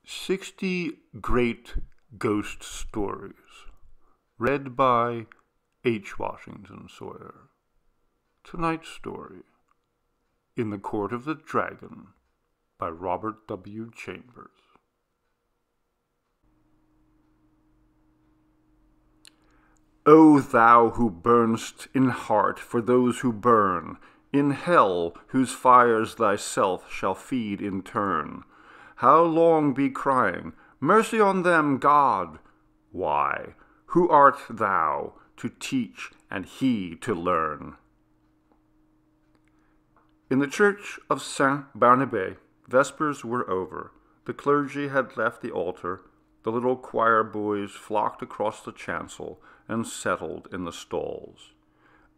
60 Great Ghost Stories, read by H. Washington Sawyer. Tonight's story, In the Court of the Dragon, by Robert W. Chambers. O thou who burn'st in heart for those who burn, in hell whose fires thyself shall feed in turn, how long be crying, Mercy on them, God? Why, who art thou to teach and he to learn? In the church of Saint-Barnabé, vespers were over. The clergy had left the altar. The little choir boys flocked across the chancel and settled in the stalls.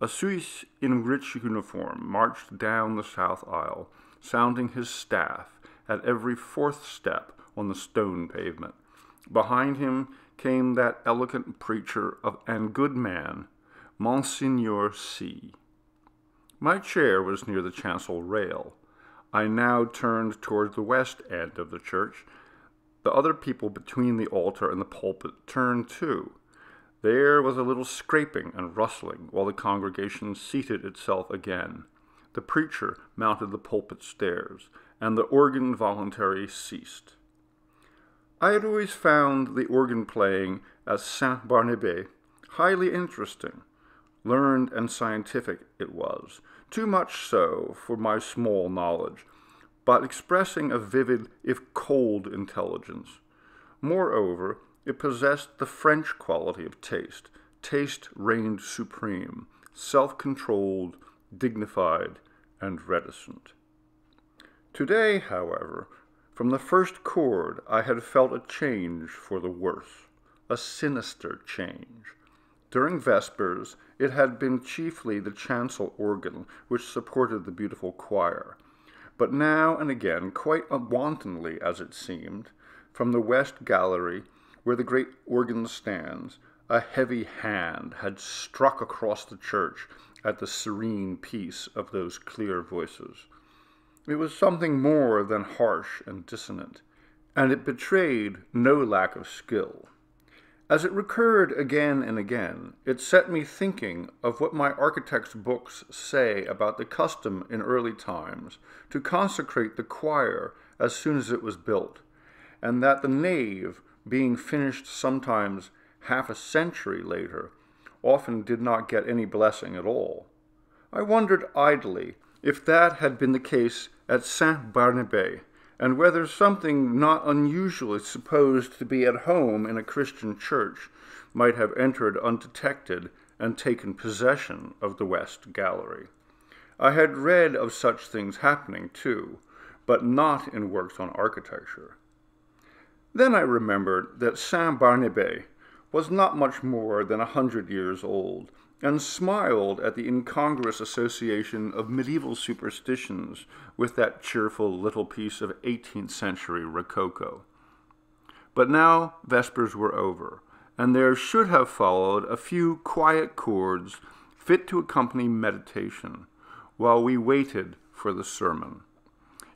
A Swiss in rich uniform marched down the south aisle, sounding his staff at every fourth step on the stone pavement. Behind him came that elegant preacher and good man, Monseigneur C. My chair was near the chancel rail. I now turned toward the west end of the church. The other people between the altar and the pulpit turned too. There was a little scraping and rustling while the congregation seated itself again. The preacher mounted the pulpit stairs, and the organ voluntary ceased. I had always found the organ playing at Saint-Barnabé highly interesting. Learned and scientific it was, too much so for my small knowledge, but expressing a vivid, if cold, intelligence. Moreover, it possessed the French quality of taste. Taste reigned supreme, self-controlled, dignified, and reticent. Today, however, from the first chord I had felt a change for the worse, a sinister change. During vespers, it had been chiefly the chancel organ which supported the beautiful choir. But now and again, quite wantonly as it seemed, from the west gallery, where the great organ stands, a heavy hand had struck across the church at the serene peace of those clear voices. It was something more than harsh and dissonant, and it betrayed no lack of skill. As it recurred again and again, it set me thinking of what my architect's books say about the custom in early times to consecrate the choir as soon as it was built, and that the nave, being finished sometimes half a century later, often did not get any blessing at all. I wondered idly if that had been the case at Saint-Barnabé, and whether something not unusually supposed to be at home in a Christian church might have entered undetected and taken possession of the west gallery. I had read of such things happening, too, but not in works on architecture. Then I remembered that Saint-Barnabé was not much more than 100 years old, and smiled at the incongruous association of medieval superstitions with that cheerful little piece of 18th century rococo. But now vespers were over, and there should have followed a few quiet chords fit to accompany meditation, while we waited for the sermon.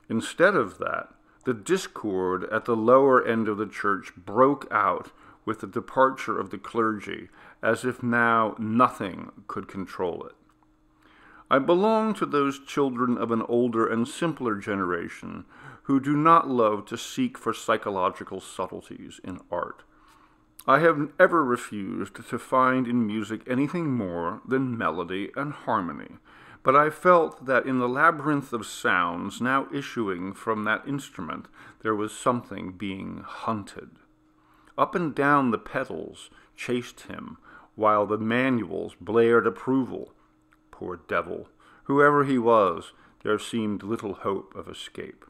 Instead of that, the discord at the lower end of the church broke out with the departure of the clergy, as if now nothing could control it. I belong to those children of an older and simpler generation who do not love to seek for psychological subtleties in art. I have ever refused to find in music anything more than melody and harmony, but I felt that in the labyrinth of sounds now issuing from that instrument there was something being hunted. Up and down the pedals chased him, while the manuals blared approval. Poor devil, whoever he was, there seemed little hope of escape.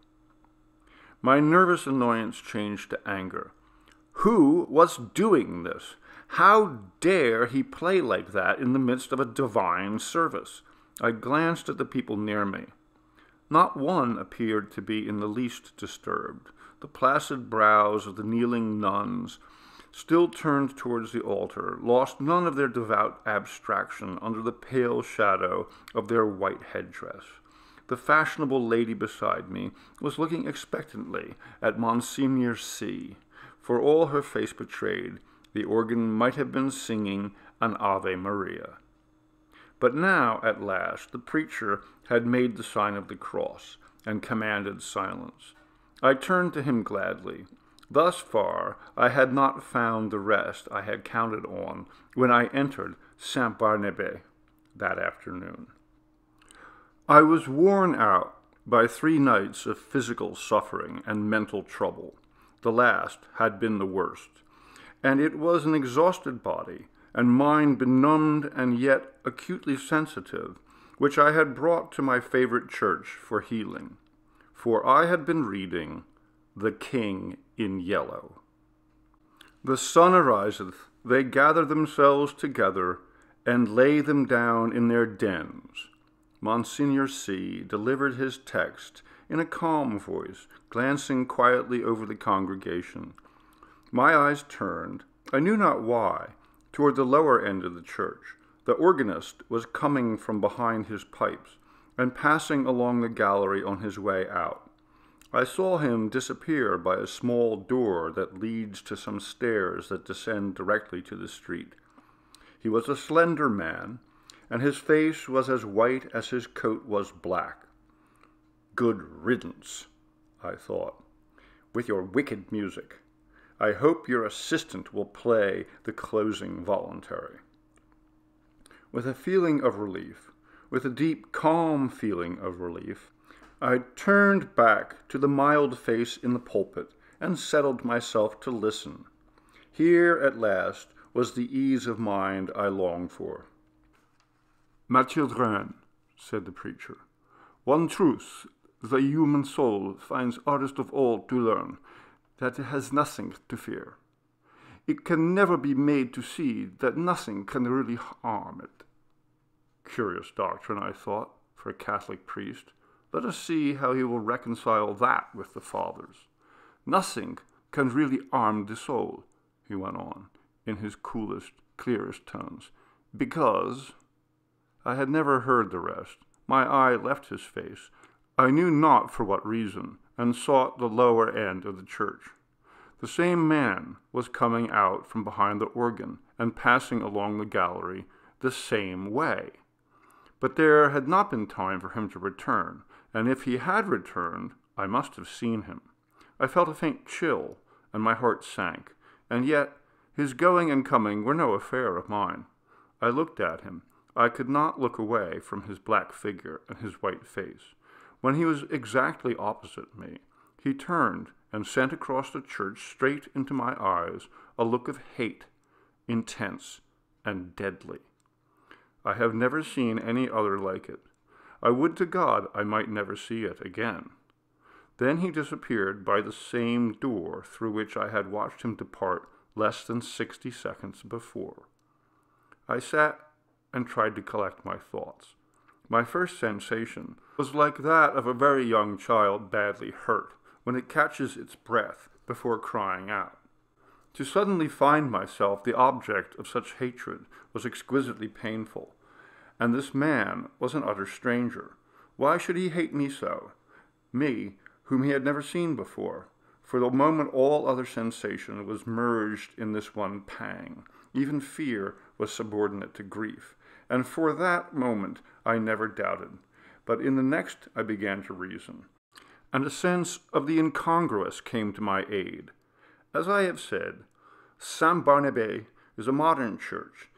My nervous annoyance changed to anger. Who was doing this? How dare he play like that in the midst of a divine service? I glanced at the people near me. Not one appeared to be in the least disturbed. The placid brows of the kneeling nuns, still turned towards the altar, lost none of their devout abstraction under the pale shadow of their white headdress. The fashionable lady beside me was looking expectantly at Monseigneur C. For all her face betrayed, the organ might have been singing an Ave Maria. But now, at last, the preacher had made the sign of the cross and commanded silence. I turned to him gladly. Thus far, I had not found the rest I had counted on when I entered Saint-Barnabé that afternoon. I was worn out by 3 nights of physical suffering and mental trouble. The last had been the worst, and it was an exhausted body and mind benumbed and yet acutely sensitive, which I had brought to my favorite church for healing. For I had been reading The King in Yellow. The sun ariseth, they gather themselves together, and lay them down in their dens. Monseigneur C. delivered his text in a calm voice, glancing quietly over the congregation. My eyes turned, I knew not why, toward the lower end of the church. The organist was coming from behind his pipes and passing along the gallery on his way out. I saw him disappear by a small door that leads to some stairs that descend directly to the street. He was a slender man, and his face was as white as his coat was black. Good riddance, I thought, with your wicked music. I hope your assistant will play the closing voluntary. With a feeling of relief, with a deep, calm feeling of relief, I turned back to the mild face in the pulpit and settled myself to listen. Here, at last, was the ease of mind I longed for. "My children," said the preacher, "one truth the human soul finds hardest of all to learn, that it has nothing to fear. It can never be made to see that nothing can really harm it." Curious doctrine, I thought, for a Catholic priest. Let us see how he will reconcile that with the Fathers. "Nothing can really harm the soul," he went on, in his coolest, clearest tones, "because—" I had never heard the rest. My eye left his face. I knew not for what reason, and sought the lower end of the church. The same man was coming out from behind the organ and passing along the gallery the same way. But there had not been time for him to return, and if he had returned, I must have seen him. I felt a faint chill, and my heart sank, and yet his going and coming were no affair of mine. I looked at him. I could not look away from his black figure and his white face. When he was exactly opposite me, he turned and sent across the church straight into my eyes a look of hate, intense and deadly. I have never seen any other like it. I would to God I might never see it again. Then he disappeared by the same door through which I had watched him depart less than 60 seconds before. I sat and tried to collect my thoughts. My first sensation was like that of a very young child badly hurt, when it catches its breath before crying out. To suddenly find myself the object of such hatred was exquisitely painful, and this man was an utter stranger. Why should he hate me so? Me, whom he had never seen before. For the moment all other sensation was merged in this one pang. Even fear was subordinate to grief, and for that moment I never doubted. But in the next I began to reason, and a sense of the incongruous came to my aid. As I have said, Saint-Barnabé is a modern church.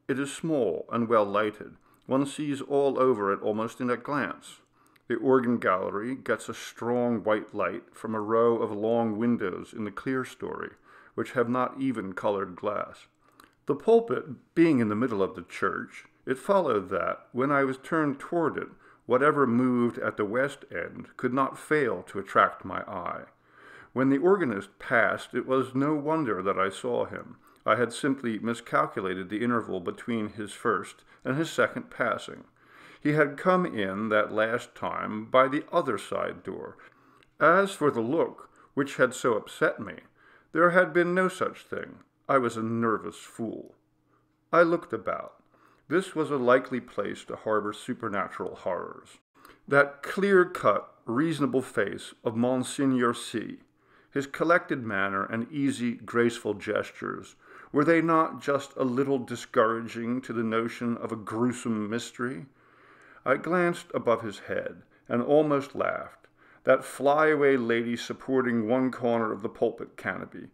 It is small and well lighted. One sees all over it almost in a glance. The organ gallery gets a strong white light from a row of long windows in the clear story, which have not even colored glass. The pulpit being in the middle of the church, it followed that, when I was turned toward it, whatever moved at the west end could not fail to attract my eye. When the organist passed, it was no wonder that I saw him. I had simply miscalculated the interval between his first and his second passing. He had come in that last time by the other side door. As for the look, which had so upset me, there had been no such thing. I was a nervous fool. I looked about. This was a likely place to harbor supernatural horrors. That clear-cut, reasonable face of Monseigneur C, his collected manner and easy, graceful gestures, were they not just a little discouraging to the notion of a gruesome mystery? I glanced above his head and almost laughed. That flyaway lady supporting one corner of the pulpit canopy,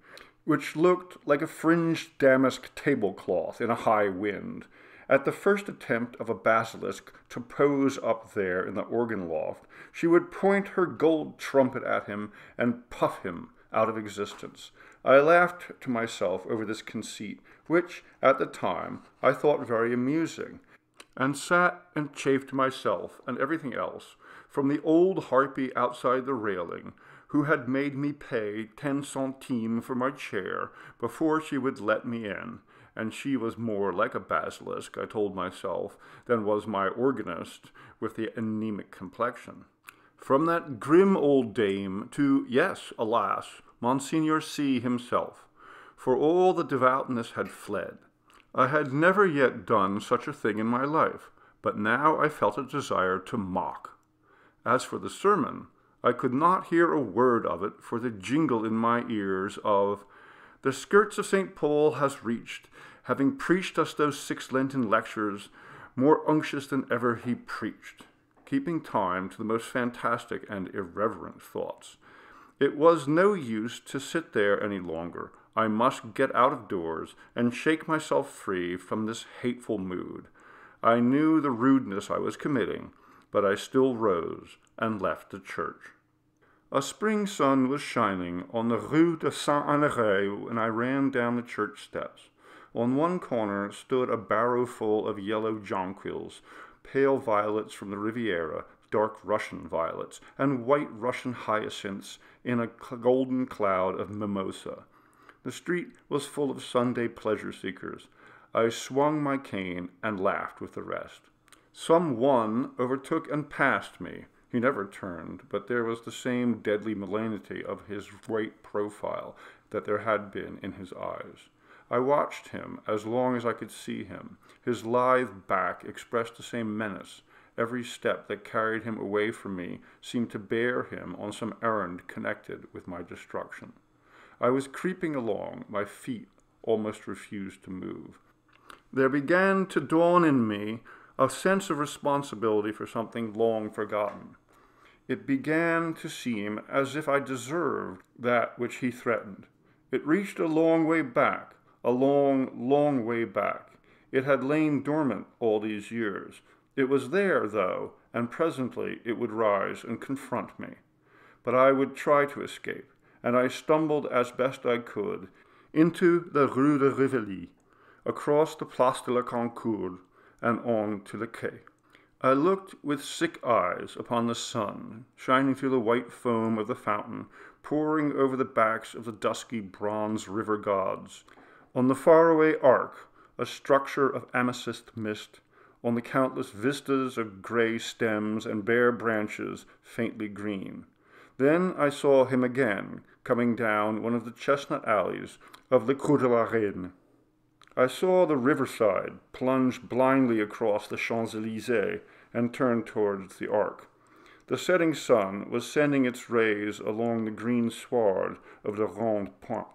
which looked like a fringed damask tablecloth in a high wind. At the first attempt of a basilisk to pose up there in the organ loft, she would point her gold trumpet at him and puff him out of existence. I laughed to myself over this conceit, which, at the time, I thought very amusing, and sat and chafed myself and everything else from the old harpy outside the railing, who had made me pay 10 centimes for my chair before she would let me in, and she was more like a basilisk, I told myself, than was my organist with the anemic complexion. From that grim old dame to, yes, alas, Monseigneur C. himself, for all the devoutness had fled. I had never yet done such a thing in my life, but now I felt a desire to mock. As for the sermon, I could not hear a word of it for the jingle in my ears of, "The skirts of St. Paul has reached, having preached us those 6 Lenten lectures, more unctuous than ever he preached," keeping time to the most fantastic and irreverent thoughts. It was no use to sit there any longer. I must get out of doors and shake myself free from this hateful mood. I knew the rudeness I was committing, but I still rose and left the church. A spring sun was shining on the Rue de Saint-Honoré when I ran down the church steps. On one corner stood a barrow full of yellow jonquils, pale violets from the Riviera, dark Russian violets, and white Russian hyacinths in a golden cloud of mimosa. The street was full of Sunday pleasure-seekers. I swung my cane and laughed with the rest. Some one overtook and passed me. He never turned, but there was the same deadly malignity of his white profile that there had been in his eyes. I watched him as long as I could see him. His lithe back expressed the same menace. Every step that carried him away from me seemed to bear him on some errand connected with my destruction. I was creeping along. My feet almost refused to move. There began to dawn in me a sense of responsibility for something long forgotten. It began to seem as if I deserved that which he threatened. It reached a long way back, a long, long way back. It had lain dormant all these years. It was there, though, and presently it would rise and confront me. But I would try to escape, and I stumbled as best I could into the Rue de Rivoli, across the Place de la Concorde, and on to the quay. I looked with sick eyes upon the sun, shining through the white foam of the fountain, pouring over the backs of the dusky bronze river gods, on the faraway arc, a structure of amethyst mist, on the countless vistas of gray stems and bare branches faintly green. Then I saw him again, coming down one of the chestnut alleys of the Cour de la Reine. I saw the riverside plunge blindly across the Champs-Élysées and turn towards the Arc. The setting sun was sending its rays along the green sward of the Rond Point.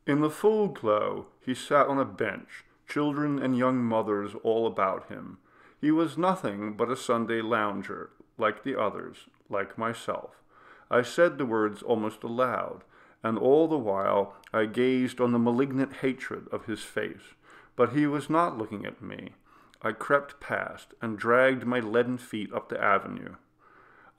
In the full glow, he sat on a bench, children and young mothers all about him. He was nothing but a Sunday lounger, like the others, like myself. I said the words almost aloud, and all the while I gazed on the malignant hatred of his face. But he was not looking at me. I crept past and dragged my leaden feet up the avenue.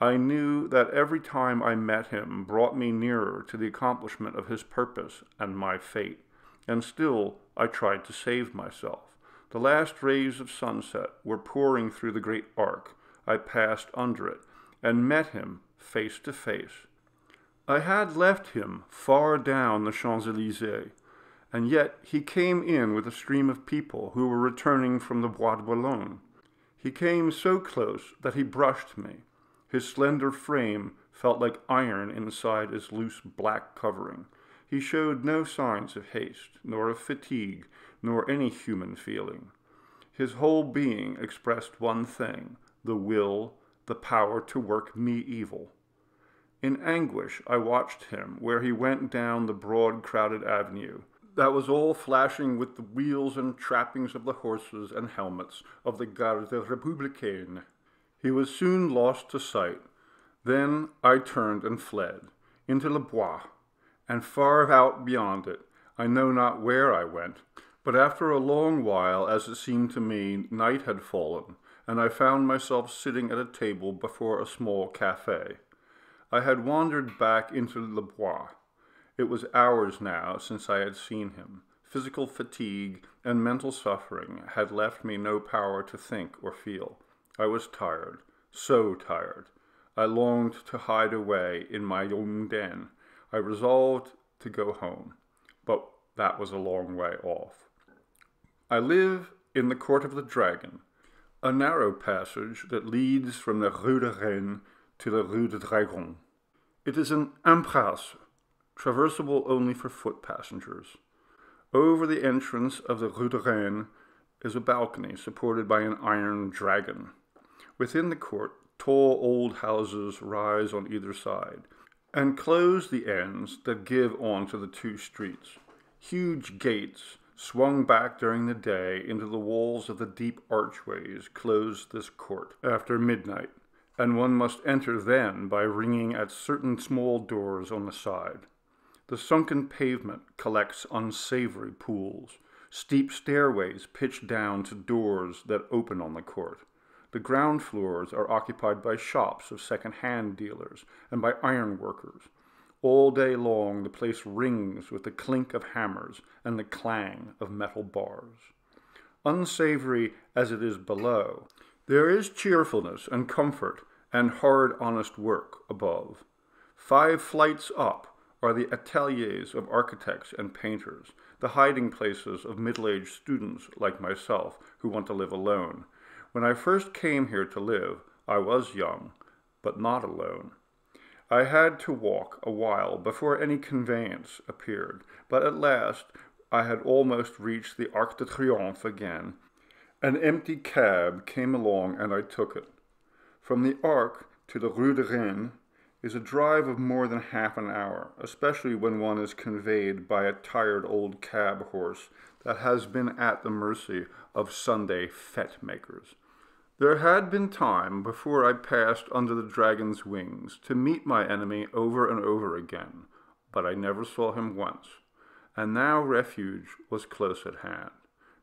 I knew that every time I met him brought me nearer to the accomplishment of his purpose and my fate, and still I tried to save myself. The last rays of sunset were pouring through the great arc. I passed under it and met him face to face. I had left him far down the Champs-Élysées, and yet he came in with a stream of people who were returning from the Bois de Boulogne. He came so close that he brushed me. His slender frame felt like iron inside his loose black covering. He showed no signs of haste, nor of fatigue, nor any human feeling. His whole being expressed one thing, the will, the power to work me evil. In anguish, I watched him where he went down the broad, crowded avenue that was all flashing with the wheels and trappings of the horses and helmets of the Garde Républicaine. He was soon lost to sight. Then I turned and fled into Le Bois, and far out beyond it, I know not where I went, but after a long while, as it seemed to me, night had fallen, and I found myself sitting at a table before a small cafe. I had wandered back into Le Bois. It was hours now since I had seen him. Physical fatigue and mental suffering had left me no power to think or feel. I was tired, so tired. I longed to hide away in my own den. I resolved to go home, but that was a long way off. I live in the Court of the Dragon, a narrow passage that leads from the Rue de Rennes to the Rue de Dragon. It is an impasse, traversable only for foot passengers. Over the entrance of the Rue de Rennes is a balcony supported by an iron dragon. Within the court, tall old houses rise on either side and close the ends that give on to the two streets. Huge gates, swung back during the day into the walls of the deep archways, close this court after midnight, and one must enter then by ringing at certain small doors on the side. The sunken pavement collects unsavory pools. Steep stairways pitch down to doors that open on the court. The ground floors are occupied by shops of second-hand dealers and by iron workers. All day long the place rings with the clink of hammers and the clang of metal bars. Unsavory as it is below, there is cheerfulness and comfort and hard, honest work above. 5 flights up are the ateliers of architects and painters, the hiding places of middle-aged students like myself who want to live alone. When I first came here to live, I was young, but not alone. I had to walk a while before any conveyance appeared, but at last I had almost reached the Arc de Triomphe again. An empty cab came along and I took it. From the Arc to the Rue de Rennes is a drive of more than half an hour, especially when one is conveyed by a tired old cab horse that has been at the mercy of Sunday fete makers. There had been time before I passed under the dragon's wings to meet my enemy over and over again, but I never saw him once, and now refuge was close at hand.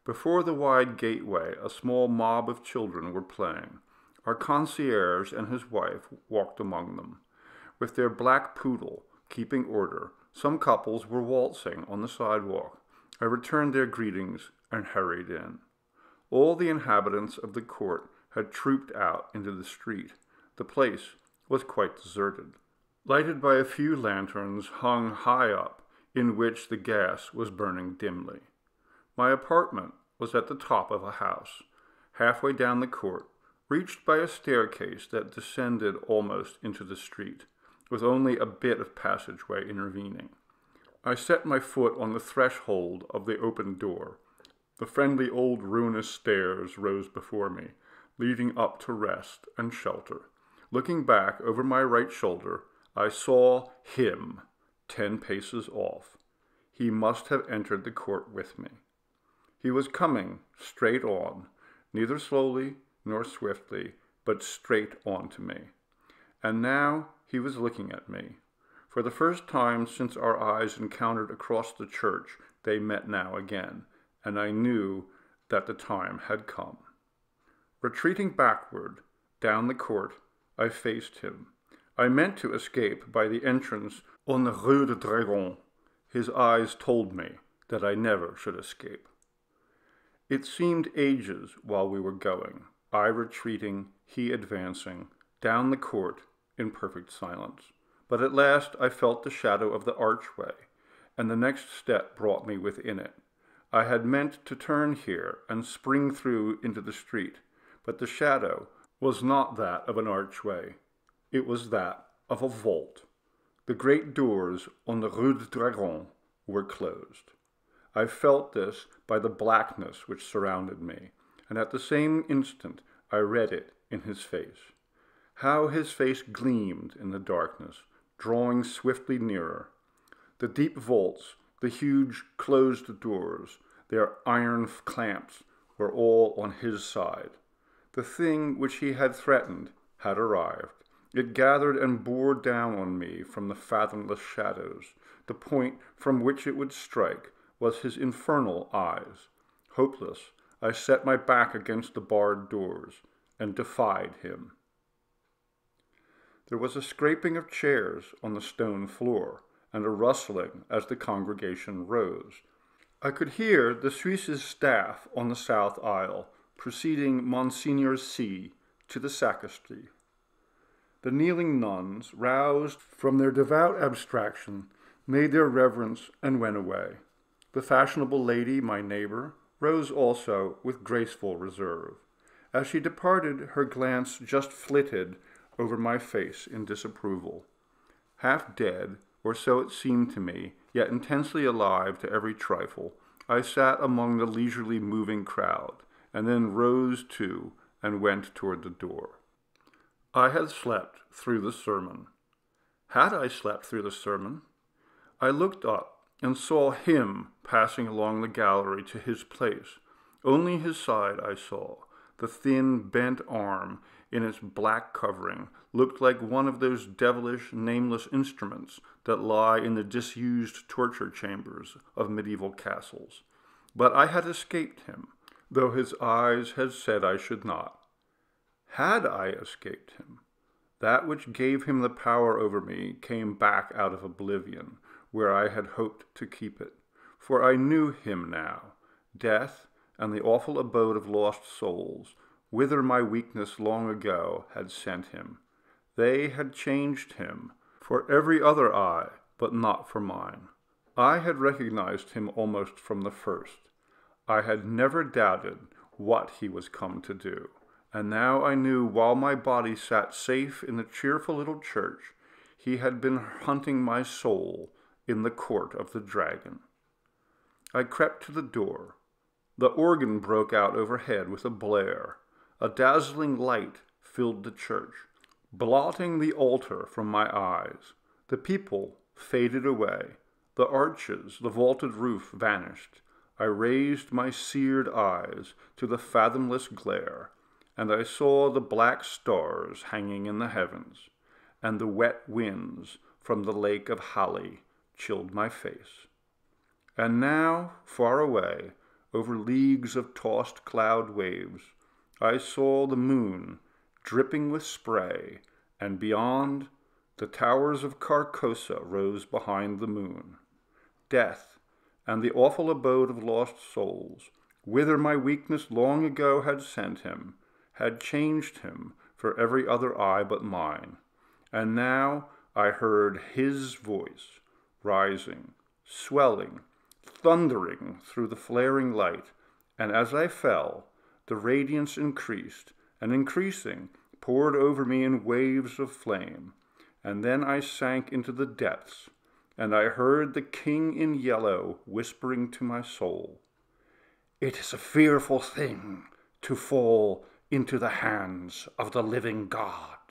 Before the wide gateway, a small mob of children were playing. Our concierge and his wife walked among them. With their black poodle, keeping order, some couples were waltzing on the sidewalk. I returned their greetings and hurried in. All the inhabitants of the court had trooped out into the street. The place was quite deserted, lighted by a few lanterns hung high up, in which the gas was burning dimly. My apartment was at the top of a house, halfway down the court, reached by a staircase that descended almost into the street, with only a bit of passageway intervening. I set my foot on the threshold of the open door. The friendly old ruinous stairs rose before me, leading up to rest and shelter. Looking back over my right shoulder, I saw him 10 paces off. He must have entered the court with me. He was coming straight on, neither slowly nor swiftly, but straight on to me. And now he was looking at me. For the first time since our eyes encountered across the church, they met now again, and I knew that the time had come. Retreating backward, down the court, I faced him. I meant to escape by the entrance on the Rue de Dragon. His eyes told me that I never should escape. It seemed ages while we were going, I retreating, he advancing, down the court in perfect silence. But at last I felt the shadow of the archway, and the next step brought me within it. I had meant to turn here and spring through into the street, but the shadow was not that of an archway. It was that of a vault. The great doors on the Rue de Dragon were closed. I felt this by the blackness which surrounded me, and at the same instant I read it in his face. How his face gleamed in the darkness, drawing swiftly nearer. The deep vaults, the huge closed doors, their iron clamps were all on his side. The thing which he had threatened had arrived. It gathered and bore down on me from the fathomless shadows. The point from which it would strike was his infernal eyes. Hopeless, I set my back against the barred doors and defied him. There was a scraping of chairs on the stone floor, and a rustling as the congregation rose. I could hear the Suisse's staff on the south aisle, preceding Monsignor C. to the sacristy. The kneeling nuns, roused from their devout abstraction, made their reverence and went away. The fashionable lady, my neighbor, rose also with graceful reserve. As she departed, her glance just flitted over my face in disapproval. Half dead, or so it seemed to me, yet intensely alive to every trifle, I sat among the leisurely moving crowd, and then rose too and went toward the door. I had slept through the sermon. Had I slept through the sermon? I looked up and saw him passing along the gallery to his place. Only his side I saw. The thin, bent arm in its black covering looked like one of those devilish, nameless instruments that lie in the disused torture chambers of medieval castles. But I had escaped him, though his eyes had said I should not. Had I escaped him? That which gave him the power over me came back out of oblivion, where I had hoped to keep it. For I knew him now, death and the awful abode of lost souls, whither my weakness long ago had sent him. They had changed him for every other eye, but not for mine. I had recognized him almost from the first. I had never doubted what he was come to do. And now I knew while my body sat safe in the cheerful little church, he had been hunting my soul in the court of the dragon. I crept to the door. The organ broke out overhead with a blare. A dazzling light filled the church, blotting the altar from my eyes. The people faded away. The arches, the vaulted roof vanished. I raised my seared eyes to the fathomless glare, and I saw the black stars hanging in the heavens, and the wet winds from the lake of Hali chilled my face. And now, far away, over leagues of tossed cloud waves, I saw the moon dripping with spray, and beyond, the towers of Carcosa rose behind the moon. Death, and the awful abode of lost souls, whither my weakness long ago had sent him, had changed him for every other eye but mine. And now I heard his voice, rising, swelling, thundering through the flaring light, and as I fell, the radiance increased, and increasing, poured over me in waves of flame. And then I sank into the depths, and I heard the king in yellow whispering to my soul, "It is a fearful thing to fall into the hands of the living God."